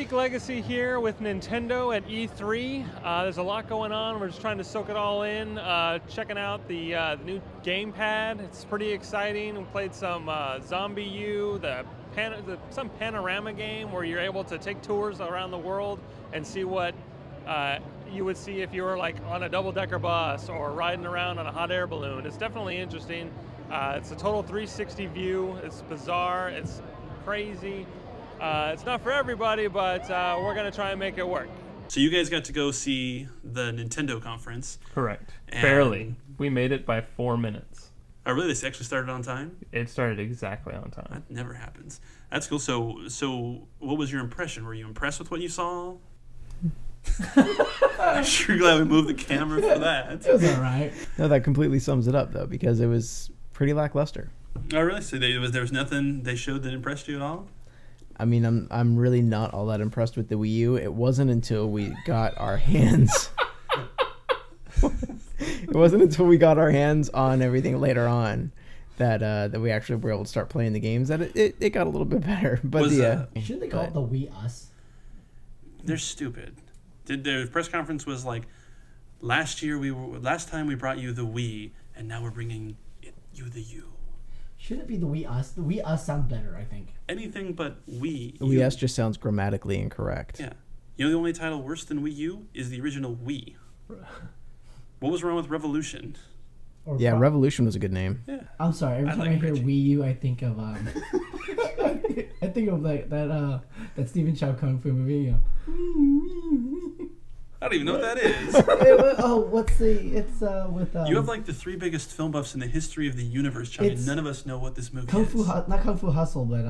Geek Legacy here with Nintendo at E3. There's a lot going on. We're just trying to soak it all in. Checking out the new gamepad. It's pretty exciting. We played some ZombiU, some panorama game where you're able to take tours around the world and see what you would see if you were like on a double-decker bus or riding around on a hot air balloon. It's definitely interesting. It's a total 360 view. It's bizarre. It's crazy. It's not for everybody, but we're going to try and make it work. So you guys got to go see the Nintendo conference. Correct. Barely. We made it by 4 minutes. Oh, really? They actually started on time? It started exactly on time. That never happens. That's cool. So what was your impression? Were you impressed with what you saw? I'm sure glad we moved the camera for that. It was all right. No, that completely sums it up, though, because it was pretty lackluster. Oh, really? So there was nothing they showed that impressed you at all? I mean, I'm really not all that impressed with the Wii U. It wasn't until we got our hands. It wasn't until we got our hands on everything later on that we actually were able to start playing the games. That it got a little bit better. But shouldn't they call it the Wii Us? They're stupid. The press conference was like, last time we brought you the Wii, and now we're bringing you the U. Should it be the Wii Us? The Wii Us sounds better, I think. Anything but Wii. The Wii Us just sounds grammatically incorrect. Yeah. You know the only title worse than Wii U is the original Wii. What was wrong with Revolution? Revolution was a good name. Yeah. I'm sorry. Every time I hear Wii U, I think of I think of like that Stephen Chow Kung Fu movie. You know. I don't even know what that is. It's with you have like the 3 biggest film buffs in the history of the universe, Chuong, and none of us know what this movie is. Not Kung Fu Hustle, but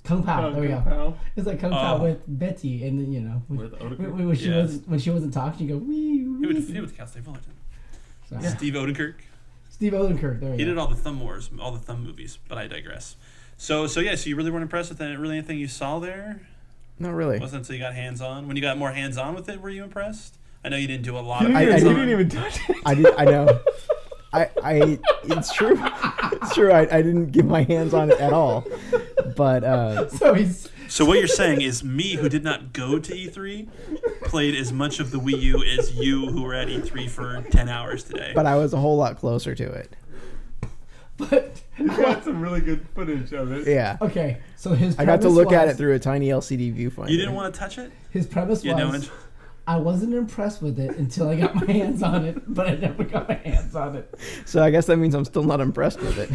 Kung Pao. There we go. Pao. It's like Kung Pao with Betty, and then when she wasn't talking, she go wee wee. He would cast Dave Fullerton. Sorry. Steve Odenkirk. Steve Odenkirk. There we go. He did all the Thumb Wars, all the Thumb movies, but I digress. So you really weren't impressed with anything you saw there? Not really. Wasn't until you got hands-on. When you got more hands-on with it, were you impressed? I know you didn't do a lot of hands-on. hands-on. You didn't even touch it. I know. It's true. It's true. I didn't get my hands on it at all. But So what you're saying is me, who did not go to E3, played as much of the Wii U as you, who were at E3 for 10 hours today. But I was a whole lot closer to it. But you got some really good footage of it. Yeah. Okay, so I got to look at it through a tiny LCD viewfinder. You didn't want to touch it? His premise was, I wasn't impressed with it until I got my hands on it, but I never got my hands on it. So I guess that means I'm still not impressed with it.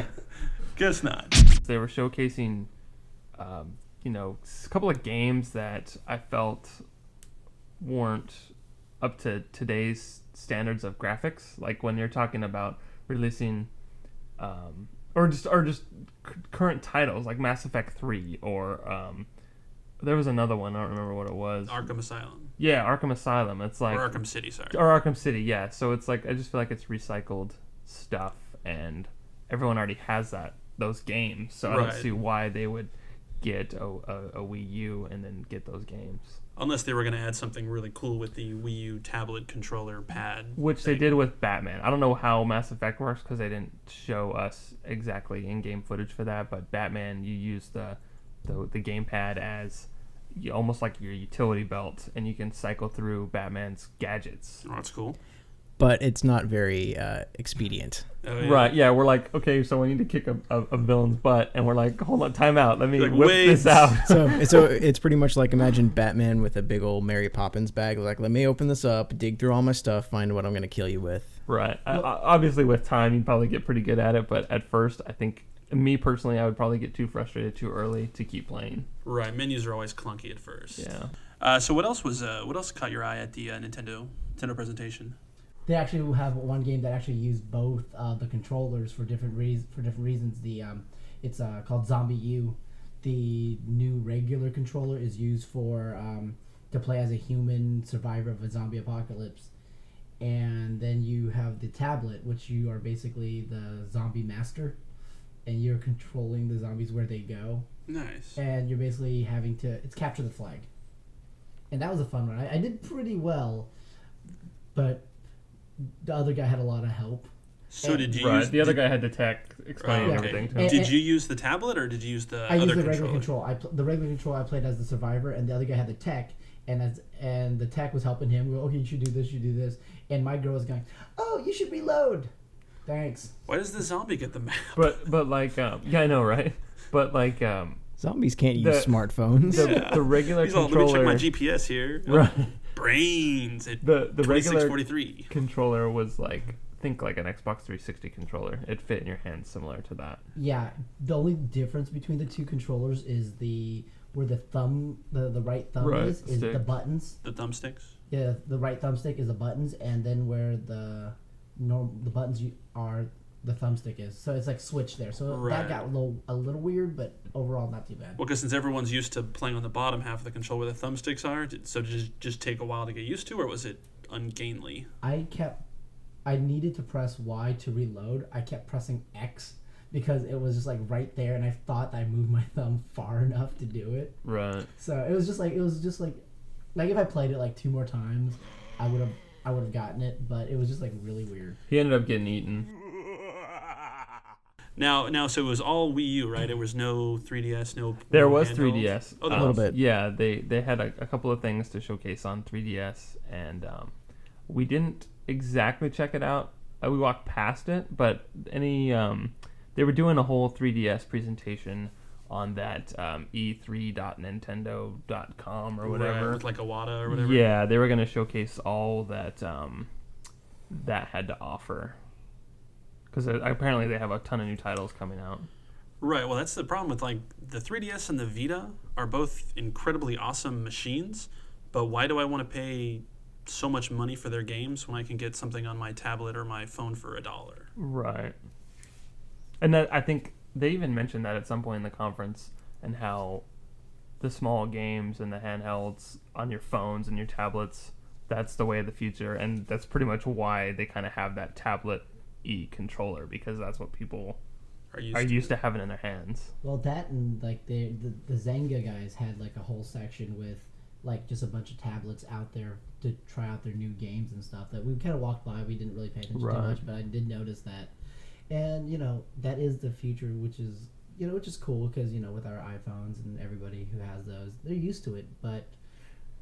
Guess not. They were showcasing, a couple of games that I felt weren't up to today's standards of graphics. Like when you're talking about releasing, or just current titles like Mass Effect 3 or there was another one, I don't remember what it was. Arkham Asylum. Yeah, Arkham Asylum. It's like or Arkham City, sorry. Or Arkham City, yeah. So it's like I just feel like it's recycled stuff, and everyone already has those games. So I don't see why they would get a Wii U and then get those games. Unless they were going to add something really cool with the Wii U tablet controller pad. Which they did with Batman. I don't know how Mass Effect works because they didn't show us exactly in-game footage for that. But Batman, you use the gamepad as almost like your utility belt, and you can cycle through Batman's gadgets. Oh, that's cool. But it's not very expedient. Oh, yeah. Right, yeah, we're like, okay, so we need to kick a villain's butt, and we're like, hold on, time out, let me whip this out. So it's pretty much like, imagine Batman with a big old Mary Poppins bag, like, let me open this up, dig through all my stuff, find what I'm going to kill you with. Right. Obviously, with time, you'd probably get pretty good at it, but at first, I think, me personally, I would probably get too frustrated too early to keep playing. Right, menus are always clunky at first. Yeah. So what else caught your eye at the Nintendo presentation? They actually have one game that actually used both the controllers for different reasons. It's called ZombiU. The new regular controller is used for to play as a human survivor of a zombie apocalypse, and then you have the tablet, which you are basically the zombie master, and you're controlling the zombies where they go. Nice. And you're basically it's capture the flag, and that was a fun one. I did pretty well, but the other guy had a lot of help. So did you Right. use The other guy had the tech explaining okay. everything to him. Did you use the tablet or did you use the I other used the controller? regular control. The regular control I played as the survivor, and the other guy had the tech, and the tech was helping him. Go, okay, you should do this, you should do this, and my girl was going, "Oh, you should reload." Thanks. Why does the zombie get the map? But like yeah, I know, right? But like Zombies can't use smartphones. the regular He's all, controller. let me check my GPS here. Right. Brains at The regular 2643. controller was like think like an Xbox 360 controller. It fit in your hand similar to that. Yeah, the only difference between the two controllers is where the thumb, the right thumb Right, is stick. the buttons. The thumbsticks. Yeah, the right thumbstick is the buttons, and then where the buttons are, the thumbstick is. So it's like switched there. So Right. that got a little weird, but overall not too bad. Well, because since everyone's used to playing on the bottom half of the control where the thumbsticks are, so did it just take a while to get used to, or was it ungainly? I needed to press Y to reload. I kept pressing X because it was just like right there, and I thought I moved my thumb far enough to do it. Right. So it was just like if I played it like 2 more times, I would have gotten it, but it was just like really weird. He ended up getting eaten. Now, so it was all Wii U, right? It was no 3DS, no. There was handheld? 3DS. Oh, there A little was. bit. Yeah, they had a couple of things to showcase on 3DS, and we didn't exactly check it out. We walked past it, but they were doing a whole 3DS presentation on that e3.nintendo.com or whatever. Right, with like Iwata or whatever. Yeah, they were going to showcase all that that had to offer. Because apparently they have a ton of new titles coming out. Right. Well, that's the problem with like the 3DS and the Vita are both incredibly awesome machines, but why do I want to pay so much money for their games when I can get something on my tablet or my phone for $1? Right. And that, I think they even mentioned that at some point in the conference, and how the small games and the handhelds on your phones and your tablets, that's the way of the future, and that's pretty much why they kind of have that tablet controller, because that's what people are used to having in their hands. Well, that and like the Zynga guys had like a whole section with like just a bunch of tablets out there to try out their new games and stuff that we kind of walked by. We didn't really pay attention too much, but I did notice that. And that is the future, which is cool because with our iPhones and everybody who has those, they're used to it. But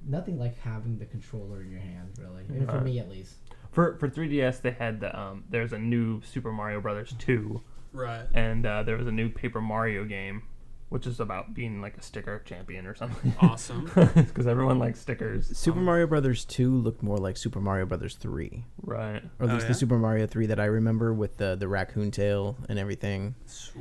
nothing like having the controller in your hand, really, for me at least. For 3DS, they had there's a new Super Mario Brothers 2, Right. and there was a new Paper Mario game, which is about being like a sticker champion or something. Awesome. Because everyone likes stickers. Super Mario Brothers 2 looked more like Super Mario Brothers 3. Right. Or at least yeah? the Super Mario 3 that I remember with the raccoon tail and everything.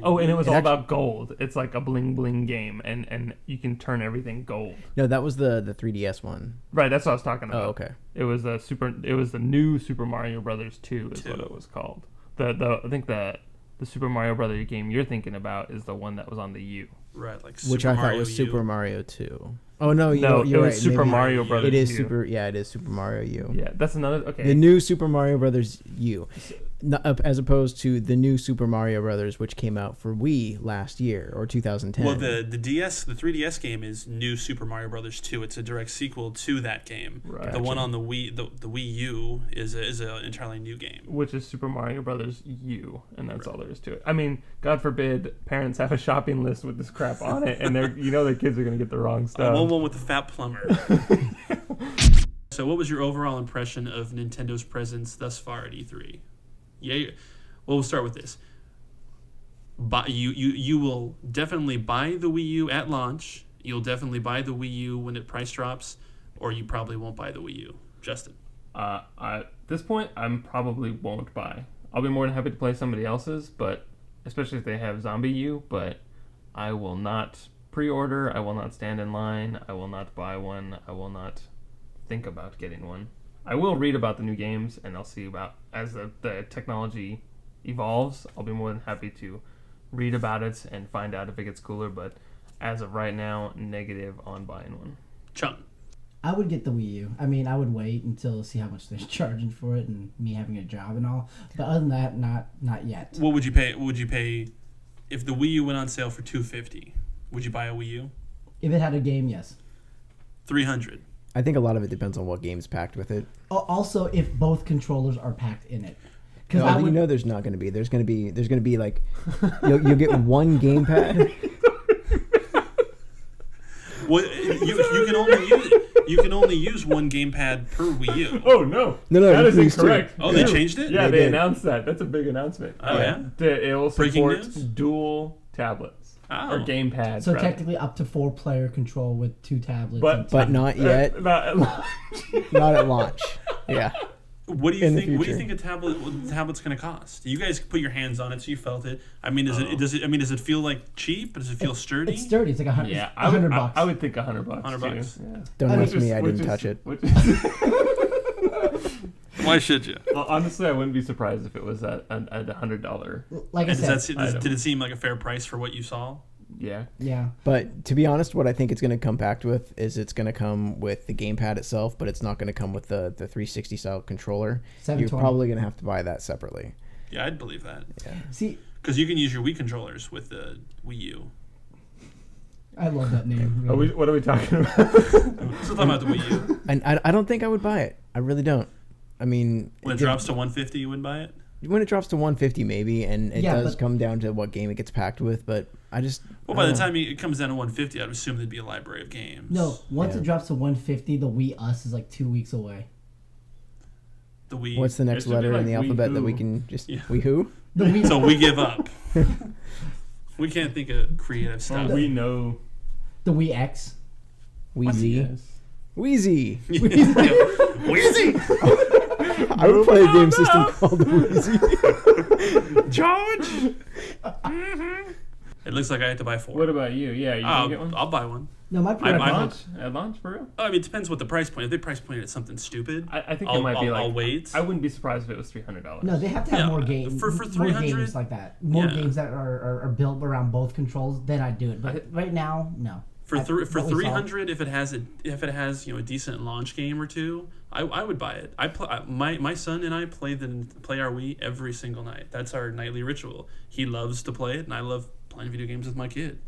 Oh, and it was It all actually- about gold. It's like a bling bling game, and you can turn everything gold. No, that was the 3DS one. Right, that's what I was talking about. Oh, okay. It was the new Super Mario Brothers 2 is what it was called. I think the Super Mario Brothers game you're thinking about is the one that was on the U. Right. Like Which I thought was U. Super Mario 2. Oh, no, No, you're it right. was Super Maybe Mario Brothers It is U. it is Super Mario U. Yeah, that's another. Okay. The new Super Mario Brothers U, as opposed to the new Super Mario Brothers, which came out for Wii last year or 2010. Well, the 3DS game is New Super Mario Brothers 2. It's a direct sequel to that game. Right. The one on the Wii, the Wii U, is an entirely new game. Which is Super Mario Brothers U, and that's all there is to it. I mean, God forbid parents have a shopping list with this crap on it, and their kids are gonna get the wrong I stuff. want one with the fat plumber. So, what was your overall impression of Nintendo's presence thus far at E3? Yeah, well, we'll start with this. You will definitely buy the Wii U at launch. You'll definitely buy the Wii U when it price drops, or you probably won't buy the Wii U. Justin. At this point, I'm probably won't buy. I'll be more than happy to play somebody else's, but especially if they have ZombiU. But I will not pre-order. I will not stand in line. I will not buy one. I will not think about getting one. I will read about the new games, and I'll see about as the technology evolves. I'll be more than happy to read about it and find out if it gets cooler. But as of right now, negative on buying one. Chung. I would get the Wii U. I mean, I would wait until see how much they're charging for it and me having a job and all. But other than that, not yet. What would you pay? What would you pay if the Wii U went on sale for $250? Would you buy a Wii U? If it had a game, yes. $300. I think a lot of it depends on what game's packed with it. Also, if both controllers are packed in it. Because No, you know there's not going to be. There's going to be like you'll get one gamepad. Well, you can only use one gamepad per Wii U. Oh no, No, that is please, too. incorrect. Oh, they changed it? Yeah, They they did. announced that. That's a big announcement. Oh, yeah? It will Breaking support news? dual tablets Oh. or gamepads. so rather. technically up to 4-player control with 2 tablets. But not yet. Not at launch. Not at launch. Yeah. What do you In the think? What do you future. think the tablet's going to cost? You guys put your hands on it, so you felt it. I mean, does it feel like cheap? Does it feel sturdy? It's sturdy. It's like Yeah, $100. I would think $100. $100. Too. Yeah. Don't I mean, ask me. I Which didn't is- touch it. which- Why should you? well, honestly, I wouldn't be surprised if it was at $100. Like I And said, did it seem like a fair price for what you saw? Yeah. yeah. But to be honest, what I think it's going to come packed with is it's going to come with the gamepad itself, but it's not going to come with the 360 style controller. You're 720. probably going to have to buy that separately. Yeah, I'd believe that. See, Because you can use your Wii controllers with the Wii U. I love that name. What are we talking about? Still talking about the Wii U. And I don't think I would buy it. I really don't. I mean, When it drops to 150, you wouldn't buy it? when it drops to 150 maybe, and it Yeah, does but- come down to what game it gets packed with, but I just... Well, by the time it comes down to 150, I'd assume there'd be a library of games. No, once Yeah. it drops to 150, the Wii US is like 2 weeks away. The Wii. What's the next should be letter in like the alphabet that we WiiU. can just... Yeah. WiiU? The Wii. So we give up. We can't think of creative stuff. We know. The Wii X. Wheezy. Yes. Wheezy. Wheezy! I would play a game on system up. called Wheezy. George! It looks like I have to buy 4. What about you? Yeah, you gonna get one? I'll buy one. No, my At preference. launch? At launch, for real? Oh, I mean, it depends what the price point. If they price point it at something stupid, I think I'll, it might be I'll- like. I'll wait. I wouldn't be surprised if it was $300. No, they have to have Yeah, more games. for more 300 games like that. More yeah. games that are built around both controls. Then I'd do it. But right now, no. For I- for what we saw- 300, if it has a decent launch game or two, I would buy it. My son and I play our Wii every single night. That's our nightly ritual. He loves to play it, and I love playing video games with my kid.